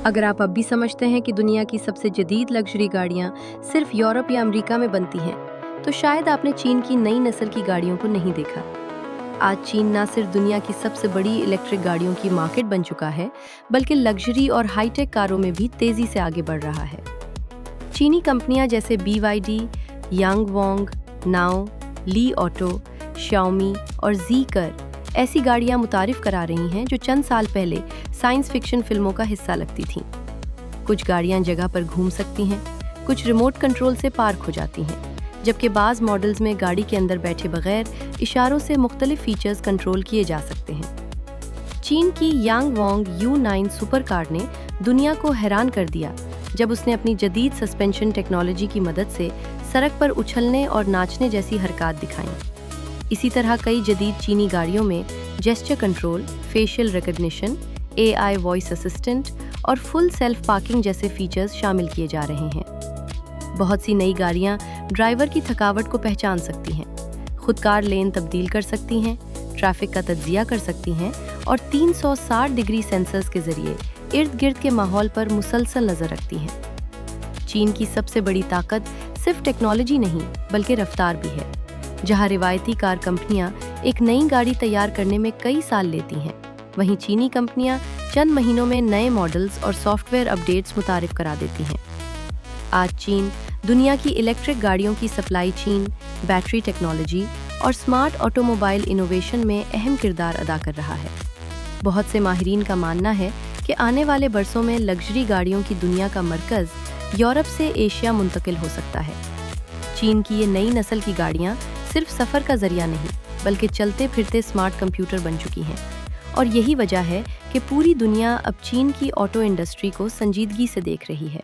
अगर आप अब भी समझते हैं कि दुनिया की सबसे जदीद लग्जरी गाड़ियां सिर्फ यूरोप या अमेरिका में बनती हैं, तो शायद आपने चीन की नई नस्ल की गाड़ियों को नहीं देखा। आज चीन न सिर्फ दुनिया की सबसे बड़ी इलेक्ट्रिक गाड़ियों की मार्केट बन चुका है, बल्कि लग्जरी और हाईटेक कारों में भी तेजी से आगे बढ़ रहा है। चीनी कंपनियां जैसे BYD, यांगवोंग, नाओ, ली ऑटो, शाओमी और ज़ीकर ऐसी गाड़ियां मुतारिफ करा रही हैं जो चंद साल पहले साइंस फिक्शन फिल्मों का हिस्सा लगती थीं। कुछ गाड़ियां जगह पर घूम सकती हैं, कुछ रिमोट कंट्रोल से पार्क हो जाती हैं, जबकि बाज़ मॉडल्स में गाड़ी के अंदर बैठे बगैर इशारों से मुख्तलिफ फीचर्स कंट्रोल किए जा सकते हैं। चीन की यांगवोंग U9 सुपर कार ने दुनिया को हैरान कर दिया जब उसने अपनी जदीद सस्पेंशन टेक्नोलॉजी की मदद से सड़क पर उछलने और नाचने जैसी हरकत दिखाई। इसी तरह कई जदीद चीनी गाड़ियों में gesture control, facial recognition, AI voice assistant और फुल सेल्फ पार्किंग जैसे फीचर्स शामिल किए जा रहे हैं। बहुत सी नई गाड़ियां ड्राइवर की थकावट को पहचान सकती हैं, खुदकार लेन तब्दील कर सकती हैं, ट्रैफिक का तज्जिया कर सकती हैं और 360 डिग्री सेंसर्स के जरिए इर्द गिर्द के माहौल पर मुसलसल नज़र रखती हैं। चीन की सबसे बड़ी ताकत सिर्फ टेक्नोलॉजी नहीं बल्कि रफ्तार भी है। जहां रिवायती कार कंपनियां एक नई गाड़ी तैयार करने में कई साल लेती हैं, वहीं चीनी कंपनियां चंद महीनों में नए मॉडल्स और सॉफ्टवेयर अपडेट्स मुतारिफ करा देती हैं। आज चीन दुनिया की इलेक्ट्रिक गाड़ियों की सप्लाई चेन, बैटरी टेक्नोलॉजी और स्मार्ट ऑटोमोबाइल इनोवेशन में अहम किरदार अदा कर रहा है। बहुत से माहिरीन का मानना है कि आने वाले बरसों में लग्जरी गाड़ियों की दुनिया का मरकज़ यूरोप से एशिया मुंतकिल हो सकता है। चीन की ये नई नस्ल की गाड़ियाँ सिर्फ सफ़र का जरिया नहीं बल्कि चलते फिरते स्मार्ट कंप्यूटर बन चुकी हैं, और यही वजह है कि पूरी दुनिया अब चीन की ऑटो इंडस्ट्री को संजीदगी से देख रही है।